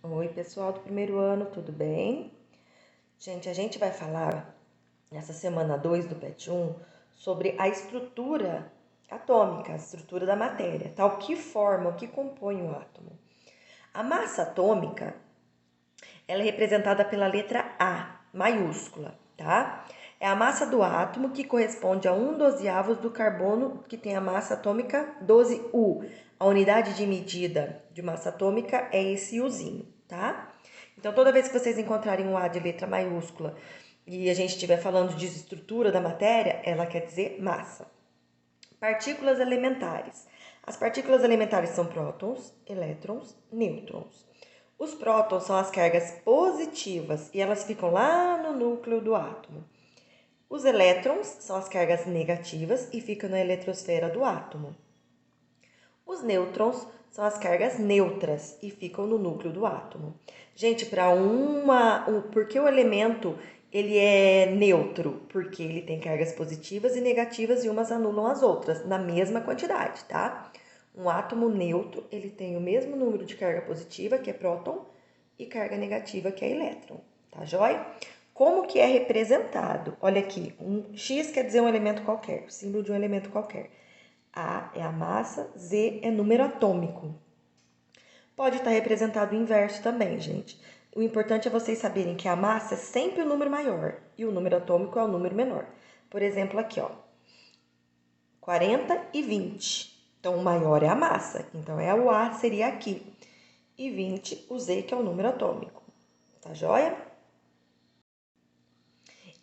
Oi, pessoal do primeiro ano, tudo bem? Gente, a gente vai falar nessa semana 2 do PET 1 sobre a estrutura atômica, a estrutura da matéria, tá? O que forma, o que compõe o átomo. A massa atômica, ela é representada pela letra A, maiúscula, tá? É a massa do átomo que corresponde a 1/12 do carbono, que tem a massa atômica 12U. A unidade de medida de massa atômica é esse Uzinho, tá? Então, toda vez que vocês encontrarem um A de letra maiúscula e a gente estiver falando de estrutura da matéria, ela quer dizer massa. Partículas elementares. As partículas elementares são prótons, elétrons, nêutrons. Os prótons são as cargas positivas e elas ficam lá no núcleo do átomo. Os elétrons são as cargas negativas e ficam na eletrosfera do átomo. Os nêutrons são as cargas neutras e ficam no núcleo do átomo. Gente, por que o elemento ele é neutro? Porque ele tem cargas positivas e negativas e umas anulam as outras na mesma quantidade, tá? Um átomo neutro, ele tem o mesmo número de carga positiva, que é próton, e carga negativa, que é elétron, tá joia? Como que é representado? Olha aqui, um X quer dizer um elemento qualquer, o símbolo de um elemento qualquer. A é a massa, Z é número atômico. Pode estar representado o inverso também, gente. O importante é vocês saberem que a massa é sempre o número maior e o número atômico é o número menor. Por exemplo, aqui, ó, 40 e 20. Então, o maior é a massa, então o A seria aqui. E 20, o Z, que é o número atômico. Tá joia?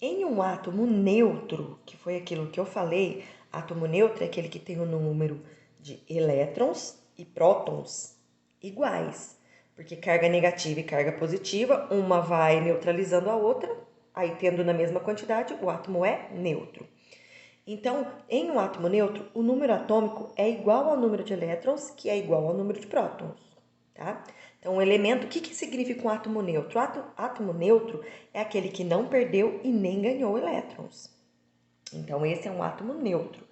Em um átomo neutro, que foi aquilo que eu falei, átomo neutro é aquele que tem o número de elétrons e prótons iguais, porque carga negativa e carga positiva, uma vai neutralizando a outra, aí tendo na mesma quantidade, o átomo é neutro. Então, em um átomo neutro, o número atômico é igual ao número de elétrons, que é igual ao número de prótons, tá? Então, o elemento, o que significa um átomo neutro? Átomo neutro é aquele que não perdeu e nem ganhou elétrons. Então, esse é um átomo neutro.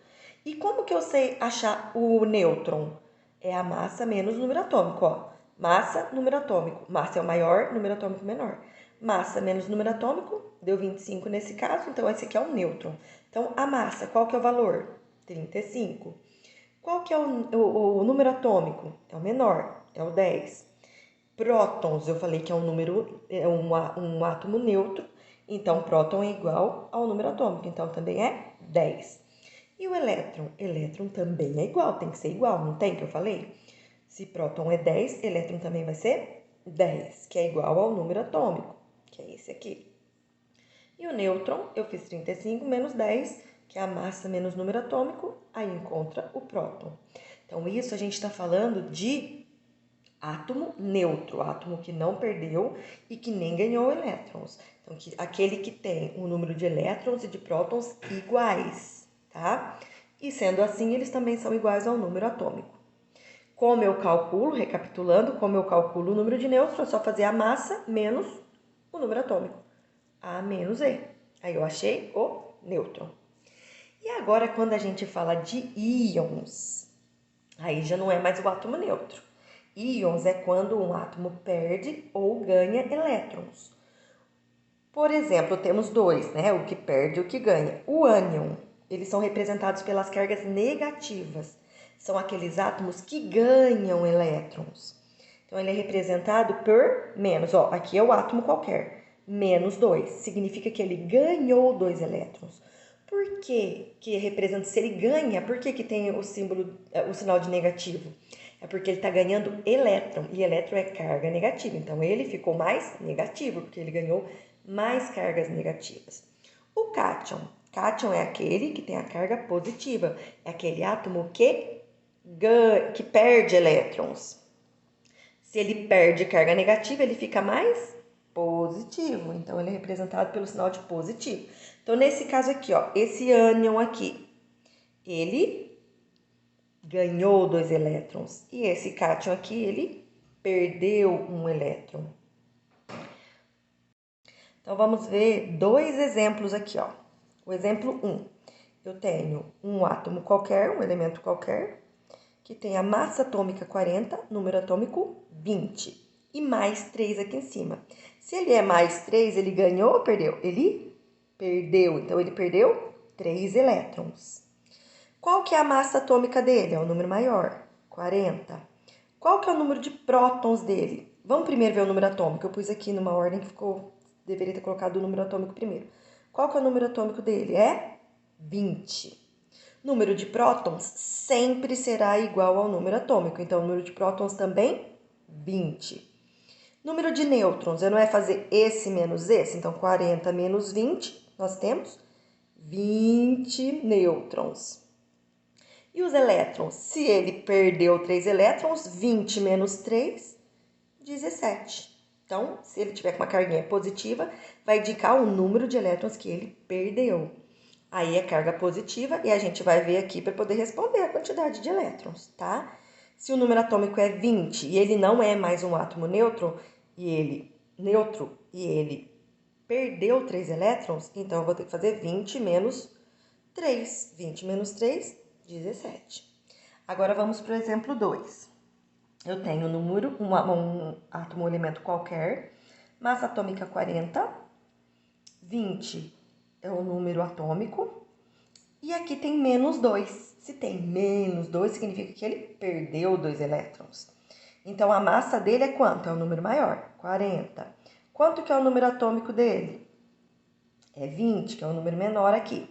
E como que eu sei achar o nêutron? É a massa menos o número atômico, ó. Massa, número atômico. Massa é o maior, número atômico menor. Massa menos número atômico, deu 25 nesse caso, então esse aqui é o nêutron. Então, a massa, qual que é o valor? 35. Qual que é o número atômico? É o menor, é o 10. Prótons, eu falei que é um número, é um átomo neutro, então próton é igual ao número atômico, então também é 10. E o elétron? Elétron também é igual, tem que ser igual, não tem que eu falei? Se próton é 10, elétron também vai ser 10, que é igual ao número atômico, que é esse aqui. E o nêutron, eu fiz 35 menos 10, que é a massa menos número atômico, aí encontra o próton. Então, isso a gente está falando de átomo neutro, átomo que não perdeu e que nem ganhou elétrons. Então, aquele que tem um número de elétrons e de prótons iguais, tá? E sendo assim, eles também são iguais ao número atômico. Como eu calculo, recapitulando, como eu calculo o número de nêutrons, é só fazer a massa menos o número atômico. A menos E. Aí eu achei o nêutron. E agora, quando a gente fala de íons, aí já não é mais o átomo neutro. Íons é quando um átomo perde ou ganha elétrons. Por exemplo, temos dois, né? O que perde e o que ganha. O ânion, eles são representados pelas cargas negativas. São aqueles átomos que ganham elétrons. Então, ele é representado por menos. Ó, aqui é o átomo qualquer. Menos 2. Significa que ele ganhou 2 elétrons. Por que representa? Se ele ganha, por que tem o símbolo, o sinal de negativo? É porque ele está ganhando elétron, e elétron é carga negativa. Então, ele ficou mais negativo, porque ele ganhou mais cargas negativas. O cátion. Cátion é aquele que tem a carga positiva. É aquele átomo que perde elétrons. Se ele perde carga negativa, ele fica mais positivo. Então, ele é representado pelo sinal de positivo. Então, nesse caso aqui, ó, esse ânion aqui, ele ganhou 2 elétrons. E esse cátion aqui, ele perdeu um elétron. Então, vamos ver dois exemplos aqui, ó. O exemplo 1. Eu tenho um átomo qualquer, um elemento qualquer, que tem a massa atômica 40, número atômico 20. e mais 3 aqui em cima. Se ele é mais 3, ele ganhou ou perdeu? Ele perdeu. Então, ele perdeu 3 elétrons. Qual que é a massa atômica dele? É o número maior, 40. Qual que é o número de prótons dele? Vamos primeiro ver o número atômico. Eu pus aqui numa ordem que deveria ter colocado o número atômico primeiro. Qual que é o número atômico dele? É 20. Número de prótons sempre será igual ao número atômico. Então, o número de prótons também, 20. Número de nêutrons, eu não é fazer esse menos esse? Então, 40 menos 20, nós temos 20 nêutrons. E os elétrons? Se ele perdeu 3 elétrons, 20 menos 3, 17. Então, se ele tiver com uma carguinha positiva, vai indicar o número de elétrons que ele perdeu. Aí é carga positiva e a gente vai ver aqui para poder responder a quantidade de elétrons, tá? Se o número atômico é 20 e ele não é mais um átomo neutro e ele perdeu 3 elétrons, então eu vou ter que fazer 20 menos 3. 20 menos 3, 17. Agora vamos para o exemplo 2. Eu tenho um átomo ou elemento qualquer, massa atômica 40, 20 é o número atômico, e aqui tem menos 2. Se tem menos 2, significa que ele perdeu 2 elétrons. Então, a massa dele é quanto? É o número maior, 40. Quanto que é o número atômico dele? É 20, que é o número menor aqui.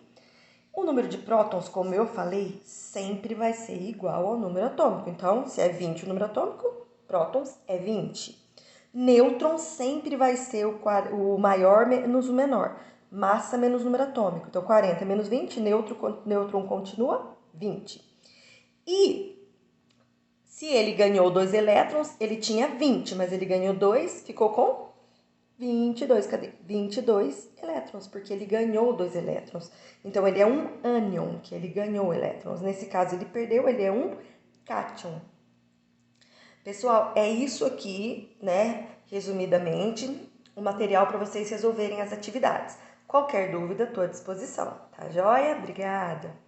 O número de prótons, como eu falei, sempre vai ser igual ao número atômico. Então, se é 20 o número atômico, prótons é 20. Nêutron sempre vai ser o maior menos o menor. Massa menos número atômico. Então, 40 menos 20, nêutron continua 20. E se ele ganhou 2 elétrons, ele tinha 20, mas ele ganhou 2, ficou com 22, cadê? 22 elétrons, porque ele ganhou 2 elétrons. Então, ele é um ânion, que ele ganhou elétrons. Nesse caso, ele perdeu, ele é um cátion. Pessoal, é isso aqui, né? Resumidamente, o material para vocês resolverem as atividades. Qualquer dúvida, estou à disposição. Tá joia? Obrigada!